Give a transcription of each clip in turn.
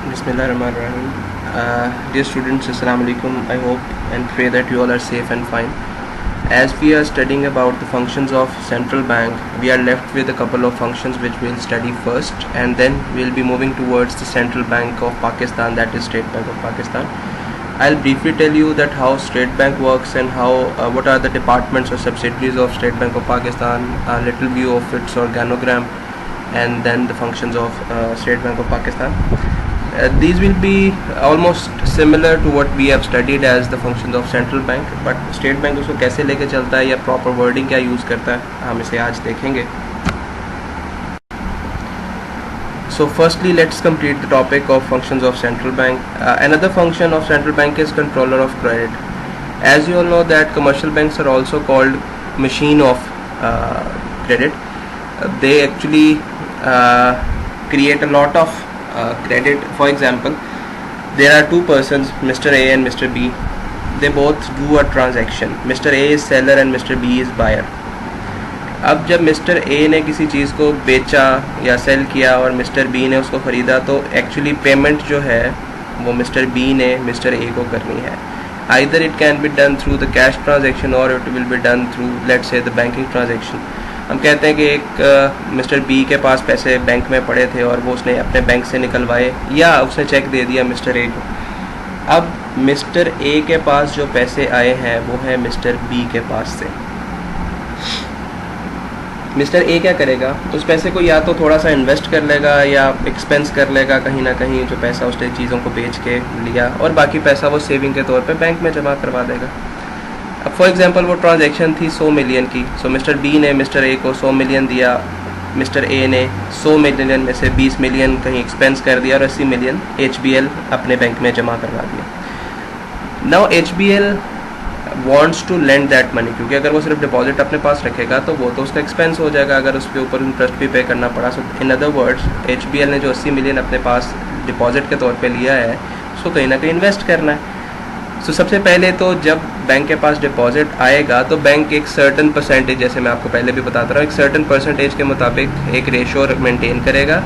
Bismillahirrahmanirrahim. Dear students, Assalamu alaikum. I hope and pray that you all are safe and fine. As we are studying about the functions of central bank, we are left with a couple of functions which we'll study first, and then we'll be moving towards the Central Bank of Pakistan, that is State Bank of Pakistan. I'll briefly tell you that how State Bank works and how what are the departments or subsidiaries of State Bank of Pakistan, a little view of its organogram, and then the functions of State Bank of Pakistan. These will be almost similar to what we have studied as the functions of central bank, but state bank उसको कैसे लेके चलता है या proper wording क्या use करता है हम इसे आज देखेंगे. So firstly, let's complete the topic of functions of central bank. Another function of central bank is controller of credit. As you all know that commercial banks are also called machine of credit. They actually create a lot of credit. For example, there are two persons, Mr. A and Mr. B. They both do a transaction. Mr. A is seller and Mr. B is buyer. अब जब mister A ने किसी चीज़ को बेचा या cell किया और mister B ने उसको ख़रीदा, तो एक्चुअली पेमेंट जो है वो मिस्टर बी ने मिस्टर ए को करनी है. Either it can be done through the cash transaction और it will be done through let's say the banking transaction. हम कहते हैं कि एक मिस्टर बी के पास पैसे बैंक में पड़े थे और वो उसने अपने बैंक से निकलवाए या उसने चेक दे दिया मिस्टर ए को. अब मिस्टर ए के पास जो पैसे आए हैं वो है मिस्टर बी के पास से. मिस्टर ए क्या करेगा, उस पैसे को या तो थोड़ा सा इन्वेस्ट कर लेगा या एक्सपेंस कर लेगा कहीं ना कहीं, जो पैसा उसने चीज़ों को बेच के लिया, और बाकी पैसा वो सेविंग के तौर पे बैंक में जमा करवा देगा. अब फॉर एग्जांपल वो ट्रांजैक्शन थी 100 मिलियन की. सो मिस्टर बी ने मिस्टर ए को 100 मिलियन दिया, मिस्टर ए ने 100 मिलियन में से 20 मिलियन कहीं एक्सपेंस कर दिया और 80 मिलियन HBL अपने बैंक में जमा करवा दिया. Now HBL wants to lend that money, क्योंकि अगर वो सिर्फ डिपॉजिट अपने पास रखेगा तो वो तो उसका एक्सपेंस हो जाएगा अगर उसके ऊपर इंटरेस्ट भी पे करना पड़ा. सो इन अदर वर्ड्स HBL ने जो 80 मिलियन अपने पास डिपॉजिट के तौर पे लिया है उसको कहीं ना कहीं इन्वेस्ट करना है. सो सबसे पहले तो जब बैंक के पास डिपॉजिट आएगा तो बैंक एक सर्टन परसेंटेज, जैसे मैं आपको पहले भी बताता रहा हूँ, एक सर्टन परसेंटेज के मुताबिक एक रेशो मेंटेन करेगा.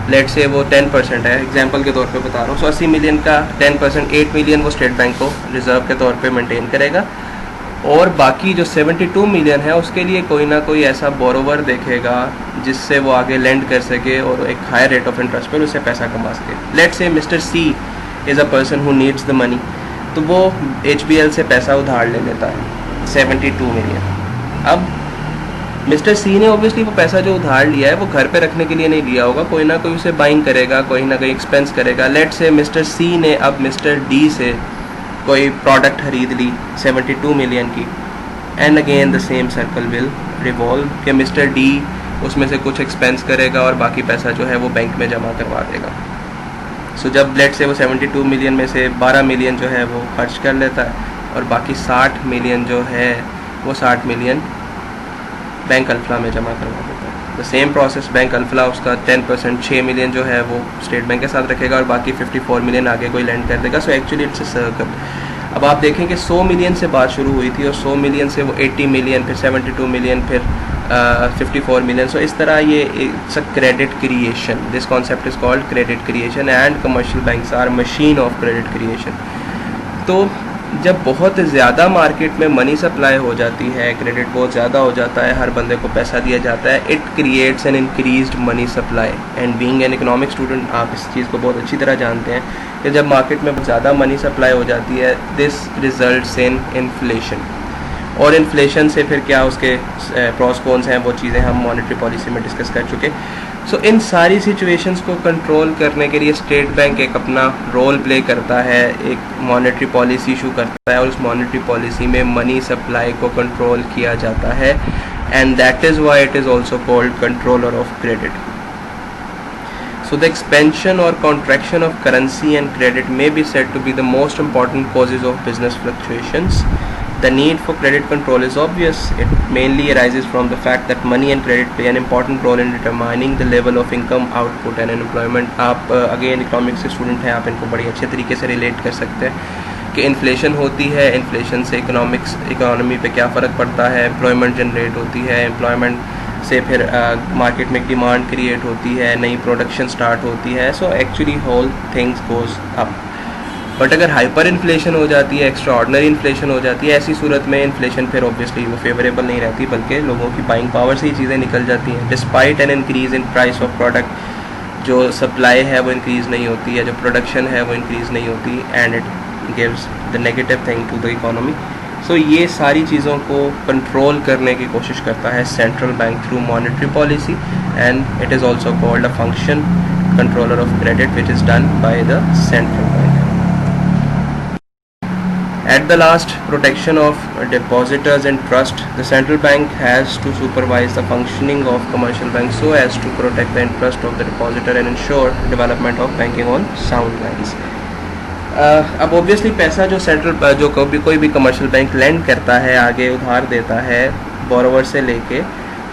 लेट से वो 10% है, एग्जांपल के तौर पे बता रहा हूँ. सो 80 मिलियन का 10% 8 मिलियन वो स्टेट बैंक को रिजर्व के तौर पे मेंटेन करेगा, और बाकी जो 72 मिलियन है उसके लिए कोई ना कोई ऐसा बोरोवर देखेगा जिससे वो आगे लेंड कर सके और एक हायर रेट ऑफ इंटरेस्ट पर उससे पैसा कमा सके. Let's say Mr C is a person who needs the money, तो वो HBL से पैसा उधार ले लेता है 72 मिलियन. अब मिस्टर सी ने ऑब्वियसली वो पैसा जो उधार लिया है वो घर पे रखने के लिए नहीं लिया होगा, कोई ना कोई उसे बाइंग करेगा, कोई ना कोई एक्सपेंस करेगा. लेट से मिस्टर सी ने अब मिस्टर डी से कोई प्रोडक्ट खरीद ली 72 मिलियन की, and again the same circle will revolve कि मिस्टर डी उसमें से कुछ एक्सपेंस करेगा और बाकी पैसा जो है वो बैंक में जमा करवा देगा. सो जब लेट से वो 72 मिलियन में से 12 मिलियन जो है वो खर्च कर लेता है और बाकी 60 मिलियन जो है वो 60 मिलियन बैंक अल्फला में जमा करवा देता है. The same process, bank Alfalah उसका 10% 6 मिलियन जो है वो स्टेट बैंक के साथ रखेगा और बाकी 54 मिलियन आगे कोई लैंड कर देगा. So actually it's a circle. अब आप देखें कि 100 मिलियन से बात शुरू हुई थी और 100 मिलियन से वो 80 मिलियन, फिर 72 मिलियन, फिर 54 मिलियन. सो इस तरह ये it's a credit creation. This concept is called credit creation and commercial banks are machine of credit creation. तो जब बहुत ज़्यादा मार्केट में मनी सप्लाई हो जाती है, क्रेडिट बहुत ज़्यादा हो जाता है, हर बंदे को पैसा दिया जाता है, it creates an increased money supply. And being an economic student आप इस चीज़ को बहुत अच्छी तरह जानते हैं कि जब मार्केट में ज़्यादा मनी सप्लाई हो जाती है, दिस रिजल्ट्स इन इन्फ्लेशन. और इन्फ्लेशन से फिर क्या उसके प्रॉस कॉन्स हैं, वो चीज़ें हम मॉनेटरी पॉलिसी में डिस्कस कर चुके. सो इन सारी सिचुएशंस को कंट्रोल करने के लिए स्टेट बैंक एक अपना रोल प्ले करता है, एक मॉनेटरी पॉलिसी इशू करता है और उस मॉनेटरी पॉलिसी में मनी सप्लाई को कंट्रोल किया जाता है, and that is why it is also called controller of credit. So the expansion or contraction of currency and credit may be said to be the most important causes of business fluctuations. The need for credit control is obvious. It mainly arises from the fact that money and credit play an important role in determining the level of income, output and employment. आप again economics के student हैं, आप इनको बड़ी अच्छे तरीके से relate कर सकते हैं कि इन्फ्लेशन होती है, इन्फ्लेशन से इकोनॉमी पे क्या फ़र्क पड़ता है, एम्प्लॉयमेंट जनरेट होती है, एम्प्लॉयमेंट से फिर मार्केट में डिमांड क्रिएट होती है, नई प्रोडक्शन स्टार्ट होती है, so actually whole things goes up. But अगर हाइपर इन्फ्लेशन हो जाती है, एक्स्ट्रा ऑर्डनरी इन्फ्लेशन हो जाती है, ऐसी सूरत में इन्फ्लेशन फिर ऑब्वियसली वो फेवरेबल नहीं रहती, बल्कि लोगों की बाइंग पावर से ही चीज़ें निकल जाती हैं। Despite an increase in price of product, जो सप्लाई है वो इंक्रीज़ नहीं होती है, जो प्रोडक्शन है वो इंक्रीज़ नहीं होती, and it gives the negative thing to the economy. So ये सारी चीज़ों को कंट्रोल करने की कोशिश करता है central bank through monetary policy, and it is also called a function controller of credit which is done by the central bank. At the last, protection of depositors and trust, the central bank has to supervise the functioning of commercial banks so as to protect the interest of the depositor and ensure development of banking on sound lines. अब obviously पैसा जो जो कोई भी commercial bank land करता है, आगे उधार देता है बोरोवर से लेके,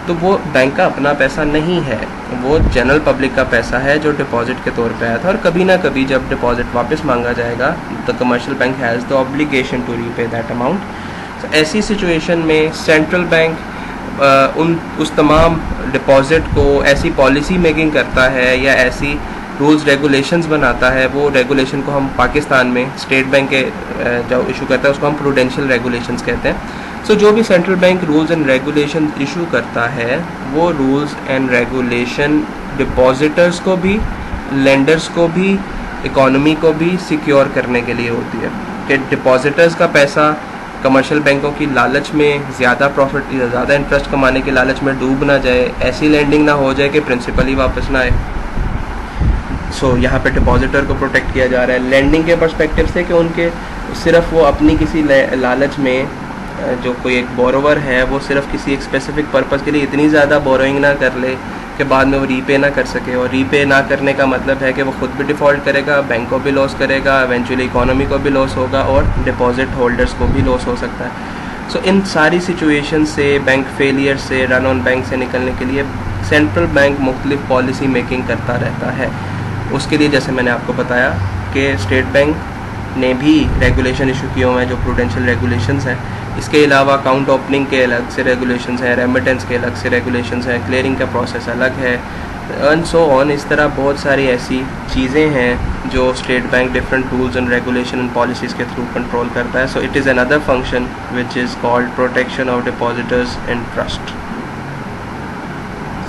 तो वो बैंक का अपना पैसा नहीं है, वो जनरल पब्लिक का पैसा है जो डिपॉजिट के तौर पे आया था, और कभी ना कभी जब डिपॉजिट वापस मांगा जाएगा the commercial bank has the obligation to repay that amount. तो ऐसी सिचुएशन में सेंट्रल बैंक उस तमाम डिपॉजिट को ऐसी पॉलिसी मेकिंग करता है या ऐसी रूल्स रेगुलेशंस बनाता है, वो रेगुलेशन को हम पाकिस्तान में स्टेट बैंक के जो इशू करता है उसको हम प्रूडेंशियल रेगुलेशंस कहते हैं। सो जो भी central bank rules and regulation issue करता है, वो रूल्स एंड रेगुलेशन डिपॉजिटर्स को भी, लेंडर्स को भी, इकोनॉमी को भी सिक्योर करने के लिए होती है कि डिपॉजिटर्स का पैसा कमर्शियल बैंकों की लालच में ज़्यादा प्रॉफिट या ज़्यादा इंटरेस्ट कमाने की लालच में डूब ना जाए, ऐसी लैंडिंग ना हो जाए कि प्रिंसिपल ही वापस ना आए। सो यहाँ पे डिपॉजिटर को प्रोटेक्ट किया जा रहा है लैंडिंग के पर्सपेक्टिव से, कि उनके सिर्फ वो अपनी किसी लालच में, जो कोई एक बोरोवर है वो सिर्फ किसी एक स्पेसिफिक पर्पज़ के लिए इतनी ज़्यादा बोरोइंग ना कर ले कि बाद में वो रीपे ना कर सके, और रीपे ना करने का मतलब है कि वो खुद भी डिफ़ॉल्ट करेगा, बैंक को भी लॉस करेगा, इवेंचुअली इकोनॉमी को भी लॉस होगा और डिपॉजिट होल्डर्स को भी लॉस हो सकता है। सो इन सारी सिचुएशन से, बैंक फेलियर से, रन ऑन बैंक से निकलने के लिए सेंट्रल बैंक मुख्तलिफ पॉलिसी मेकिंग करता रहता है। उसके लिए जैसे मैंने आपको बताया कि स्टेट बैंक ने भी रेगुलेशन इशू किए हुए हैं जो प्रूडेंशियल रेगुलेशंस हैं। इसके अलावा अकाउंट ओपनिंग के अलग से रेगुलेशंस हैं, रेमिटेंस के अलग से रेगुलेशंस हैं, क्लियरिंग का प्रोसेस अलग है, एंड सो ऑन। इस तरह बहुत सारी ऐसी चीज़ें हैं जो state bank different rules and regulation and policies के थ्रू कंट्रोल करता है। So it is another function which is called protection of depositors and trust.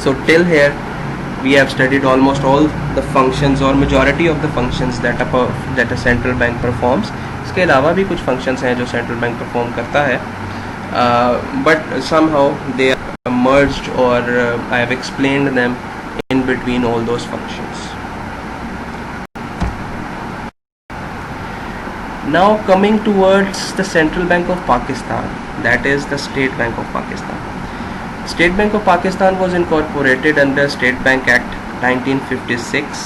So till here we have studied almost all the functions or majority of the functions that a central bank performs. इसके अलावा भी कुछ functions हैं जो central bank perform करता है, but somehow they are merged or I have explained them in between all those functions. Now coming towards the Central Bank of Pakistan, that is the State Bank of Pakistan. State Bank of Pakistan was incorporated under State Bank Act 1956,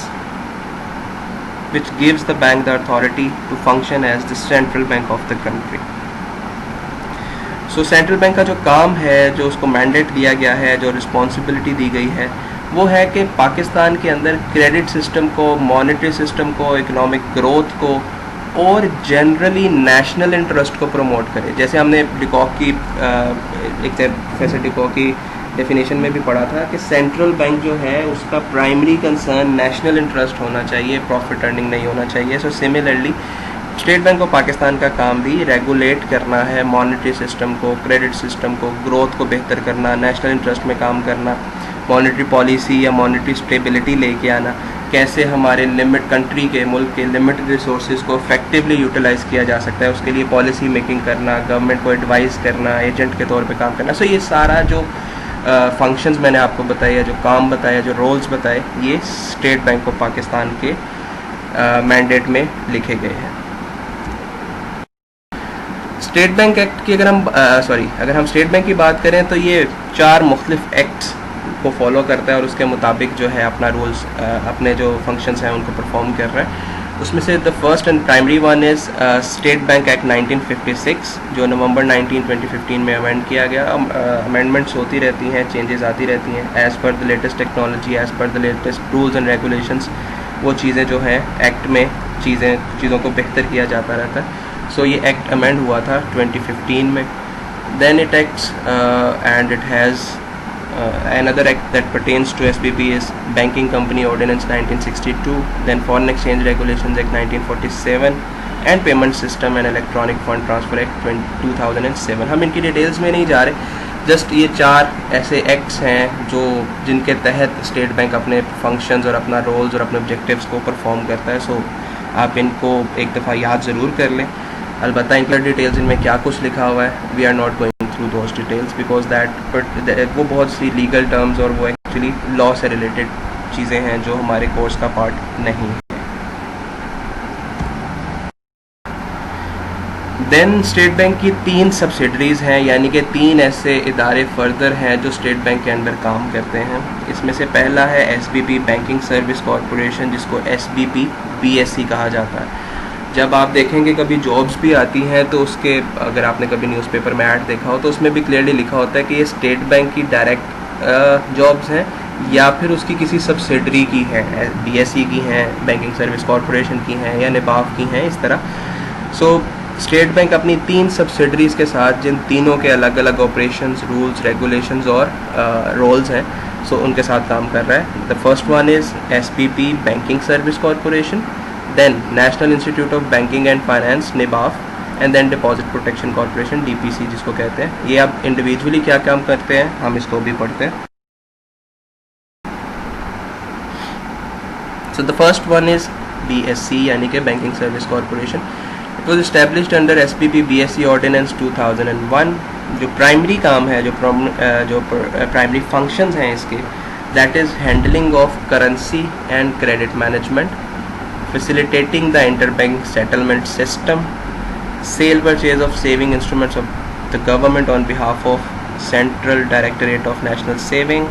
which gives the bank the authority to function as the central bank of the country. So central bank का जो काम है, जो उसको mandate दिया गया है, जो रिस्पॉन्सिबिलिटी दी गई है, वो है कि पाकिस्तान के अंदर क्रेडिट सिस्टम को, मॉनेटरी सिस्टम को, इकोनॉमिक ग्रोथ को और जनरली नेशनल इंटरेस्ट को प्रमोट करे। जैसे हमने डिकॉक की एक प्रोफेसर डिकॉक की डेफिनेशन में भी पढ़ा था कि सेंट्रल बैंक जो है उसका प्राइमरी कंसर्न नेशनल इंटरेस्ट होना चाहिए, प्रॉफिट अर्निंग नहीं होना चाहिए। So similarly state bank of Pakistan का काम भी रेगुलेट करना है मॉनेटरी सिस्टम को, क्रेडिट सिस्टम को, ग्रोथ को बेहतर करना, नेशनल इंटरेस्ट में काम करना, मॉनेटरी पॉलिसी या मॉनेटरी स्टेबिलिटी लेके आना, कैसे हमारे कंट्री के, मुल्क के लिमिटेड रिसोर्सेज को इफेक्टिवली यूटिलाइज़ किया जा सकता है, उसके लिए पॉलिसी मेकिंग करना, गवर्नमेंट को एडवाइस करना, एजेंट के तौर पे काम करना। सो ये सारा जो फंक्शंस मैंने आपको बताया, जो काम बताया, जो रोल्स बताए, ये स्टेट बैंक ऑफ पाकिस्तान के मैंडेट में लिखे गए हैं। स्टेट बैंक एक्ट की अगर हम स्टेट बैंक की बात करें तो ये 4 मुख्तलिफ एक्ट्स को फॉलो करता है और उसके मुताबिक जो है अपना रूल्स, अपने जो फंक्शंस हैं उनको परफॉर्म कर रहा है। उसमें से the first and primary one is state bank act 1956, जो नवंबर 19, 2015 में अमेंड किया गया। अमेंडमेंट्स होती रहती हैं, चेंजेस आती रहती हैं as per the latest technology, as per the latest rules and regulations. वो चीज़ें जो हैं एक्ट में चीज़ों को बेहतर किया जाता रहता है। सो ये एक्ट अमेंड हुआ था 2015 में। Then it acts and it has Another act that pertains to SBP is Banking Company Ordinance 1962, then Foreign Exchange Regulations Act 1947 and payment system and electronic fund transfer act 2007। हम इनकी details में नहीं जा रहे, just ये 4 ऐसे acts हैं जो जिनके तहत स्टेट बैंक अपने फंक्शंस और अपना रोल्स और अपने ऑब्जेक्टिव्स को परफॉर्म करता है। सो आप इनको एक दफ़ा याद ज़रूर कर लें। अलबत्ता इनका डिटेल्स इनमें क्या कुछ लिखा हुआ है, we are not going through those details because that वो बहुत सी लीगल टर्म्स और वो एक्चुअली लॉ से रिलेटेड चीज़ें हैं जो हमारे कोर्स का पार्ट नहीं है। देन स्टेट बैंक की 3 सब्सिडरीज़ हैं, यानी कि 3 ऐसे इदारे फर्दर हैं जो स्टेट बैंक के अंदर काम करते हैं। इसमें से पहला है SBP बैंकिंग सर्विस कॉरपोरेशन, जिसको SBP BSE कहा जाता है। जब आप देखेंगे कभी जॉब्स भी आती हैं तो उसके, अगर आपने कभी न्यूज़पेपर में ऐड देखा हो तो उसमें भी क्लियरली लिखा होता है कि ये स्टेट बैंक की डायरेक्ट जॉब्स हैं या फिर उसकी किसी सब्सिडरी की है, BSE की हैं, बैंकिंग सर्विस कॉरपोरेशन की हैं या निबाफ की हैं, इस तरह। सो स्टेट बैंक अपनी 3 सब्सिडरीज़ के साथ, जिन तीनों के अलग अलग ऑपरेशंस, रूल्स, रेगुलेशंस और रोल्स हैं, सो उनके साथ काम कर रहा है। The first one is SBP banking service corporation, then national institute of banking and finance NIBAF, and then deposit protection corporation DPC जिसको कहते हैं। ये अब इंडिविजुअली क्या काम करते हैं हम इसको भी पढ़ते हैं। So the first one is BSC यानी कि banking service corporation. It was established under SBP BSE ordinance 2001। जो प्राइमरी काम है, जो प्राइमरी फंक्शंस हैं इसके, that is handling of currency and credit management, facilitating the interbank settlement system, cell purchase of saving instruments of the government on behalf of central directorate of national saving.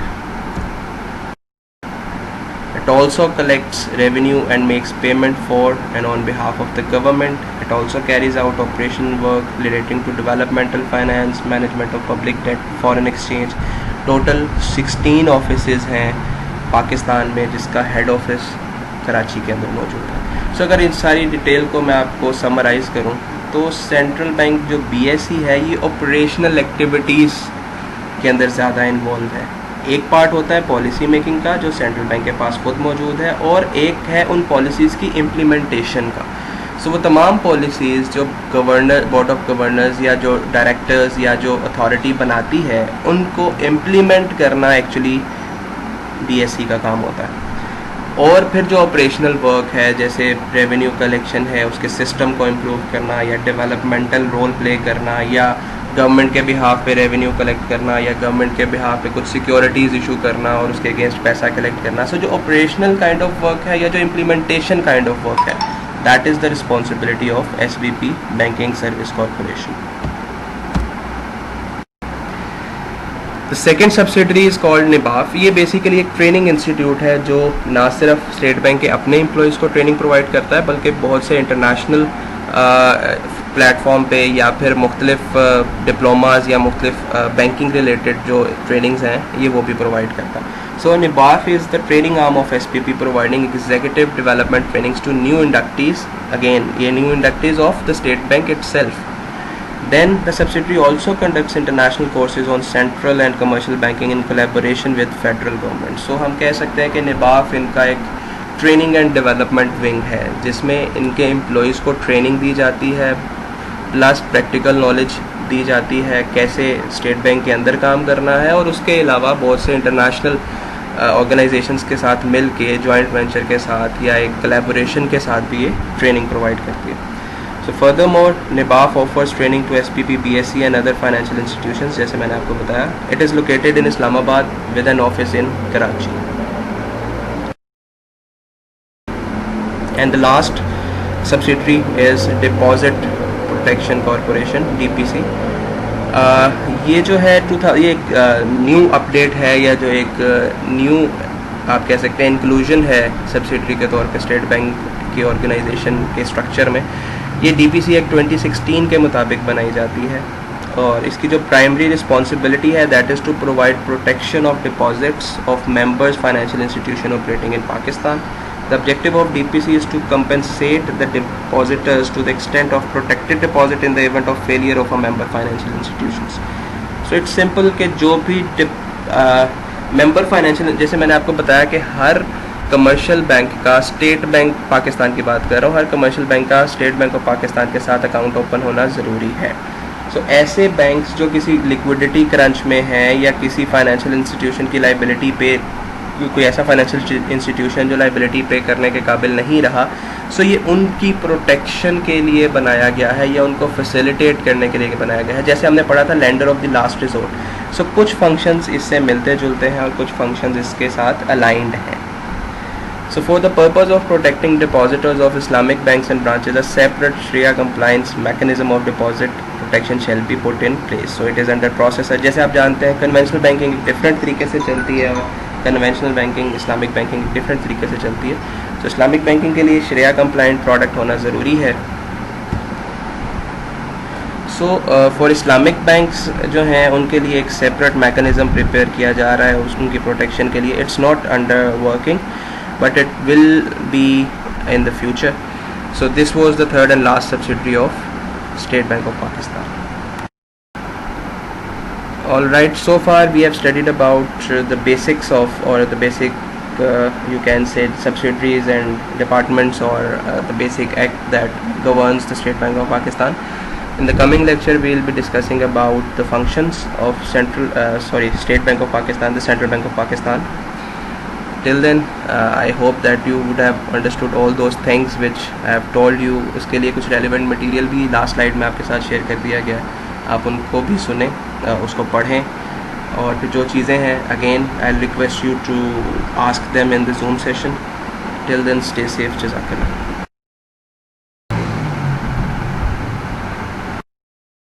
It also collects revenue and makes payment for and on behalf of the government. It also carries out operational work relating to developmental finance, management of public debt, foreign exchange. Total 16 offices हैं पाकिस्तान में, जिसका head office Karachi के अंदर मौजूद है। सो अगर इन सारी detail को मैं आपको समराइज़ करूं तो सेंट्रल बैंक जो BSE है ये ऑपरेशनल एक्टिविटीज़ के अंदर ज़्यादा इन्वॉल्व है। एक पार्ट होता है पॉलिसी मेकिंग का जो सेंट्रल बैंक के पास खुद मौजूद है, और एक है उन पॉलिसीज़ की इम्प्लीमेंटेशन का। सो वो तमाम पॉलिसीज़ जो गवर्नर, बोर्ड ऑफ गवर्नर्स या जो डायरेक्टर्स या जो अथॉरिटी बनाती है, उनको इम्प्लीमेंट करना एक्चुअली BSE का काम होता है। और फिर जो ऑपरेशनल वर्क है, जैसे रेवेन्यू कलेक्शन है, उसके सिस्टम को इम्प्रूव करना या डेवलपमेंटल रोल प्ले करना या गवर्नमेंट के बिहाफ पे रेवेन्यू कलेक्ट करना या गवर्नमेंट के बिहाफ पे कुछ सिक्योरिटीज़ इशू करना और उसके अगेंस्ट पैसा कलेक्ट करना। सो जो ऑपरेशनल काइंड ऑफ वर्क है या जो इम्प्लीमेंटेशन काइंड ऑफ वर्क है, that is the responsibility of SBP banking service corporation. The second subsidiary is called NIBAF. ये बेसिकली एक ट्रेनिंग इंस्टीट्यूट है जो ना सिर्फ स्टेट बैंक के अपने एम्प्लॉयज़ को ट्रेनिंग प्रोवाइड करता है, बल्कि बहुत से इंटरनेशनल प्लेटफॉर्म पे या फिर मुख्तलिफ डिप्लोमाज या मुख्तलिफ बैंकिंग रिलेटेड जो ट्रेनिंग्स हैं ये वो भी प्रोवाइड करता है। So NIBAF is the training arm of SBP providing executive development trainings to new inductees, again ये new inductees of the state bank itself. Then the subsidiary also conducts international courses on central and commercial banking in collaboration with federal government. So हम कह सकते हैं कि निबाफ इनका एक training and development wing है जिसमें इनके एम्प्लॉयज़ को ट्रेनिंग दी जाती है, प्लस प्रैक्टिकल नॉलेज दी जाती है कैसे स्टेट बैंक के अंदर काम करना है, और उसके अलावा बहुत से इंटरनेशनल ऑर्गेनाइजेशंस के साथ मिल के, जॉइंट वेंचर के साथ या एक कोलैबोरेशन के साथ भी ये ट्रेनिंग प्रोवाइड करती है। So furthermore, NIBAF offers training to SBP, BSE and other financial institutions, जैसे मैंने आपको बताया. It is located in Islamabad with an office in Karachi. And the last subsidiary is Deposit Protection Corporation, DPC. ये जो है ये एक new update है या जो एक न्यू आप कह सकते हैं इंक्लूजन है सब्सिडरी के तौर पे स्टेट बैंक की ऑर्गेनाइजेशन के स्ट्रक्चर में. ये DPC एक्ट 2016 के मुताबिक बनाई जाती है और इसकी जो प्राइमरी रिस्पॉन्सिबिलिटी है that is to provide protection of deposits of members financial institution operating in Pakistan. The objective of DPC is to compensate the depositors to the extent of protected deposit in the event of failure of a member financial institutions. So it's simple कि जो भी member financial, जैसे मैंने आपको बताया कि हर commercial bank का, state bank Pakistan की बात कर रहा हूँ, हर कमर्शियल बैंक का स्टेट बैंक ऑफ पाकिस्तान के साथ अकाउंट ओपन होना ज़रूरी है। सो ऐसे बैंक्स जो किसी लिक्विडिटी क्रंच में हैं या किसी फाइनेंशियल इंस्टीट्यूशन की लाइबिलिटी पे, कोई ऐसा फाइनेंशियल इंस्टीट्यूशन जो लाइबिलिटी पे करने के काबिल नहीं रहा, सो ये उनकी प्रोटेक्शन के लिए बनाया गया है या उनको फैसिलिटेट करने के लिए बनाया गया है। जैसे हमने पढ़ा था lender of the last resort. So कुछ फंक्शंस इससे मिलते जुलते हैं और कुछ फंक्शंस इसके साथ अलाइंड हैं। So for the purpose of protecting depositors of Islamic banks and branches, a separate Sharia compliance mechanism of deposit protection shall be put in place. So it is under process. जैसे आप जानते हैं conventional banking different तरीके से चलती है और conventional banking, Islamic banking different तरीके से चलती है। तो इस्लामिक बैंकिंग के लिए शरिया कंप्लाइंट प्रोडक्ट होना ज़रूरी है। सो फॉर इस्लामिक बैंक्स जो हैं उनके लिए एक सेपरेट मैकेनिज़्म प्रिपेयर किया जा रहा है उनकी प्रोटेक्शन के लिए। It's not under working but it will be in the future. So this was the third and last subsidiary of State Bank of Pakistan. Alright, so far we have studied about the basics of, or the basic you can say subsidiaries and departments, or the basic act that governs the State Bank of Pakistan. In the coming lecture we will be discussing about the functions of State Bank of Pakistan, the Central Bank of Pakistan. Till then I hope that you would have understood all those things which I have told you. उसके लिए कुछ relevant material भी last slide में आपके साथ share कर दिया गया है, आप उनको भी सुने, उसको पढ़ें, और फिर जो चीज़ें हैं again I'll request you to ask them in the Zoom session. Till then stay safe, जज़ाकल्लाह।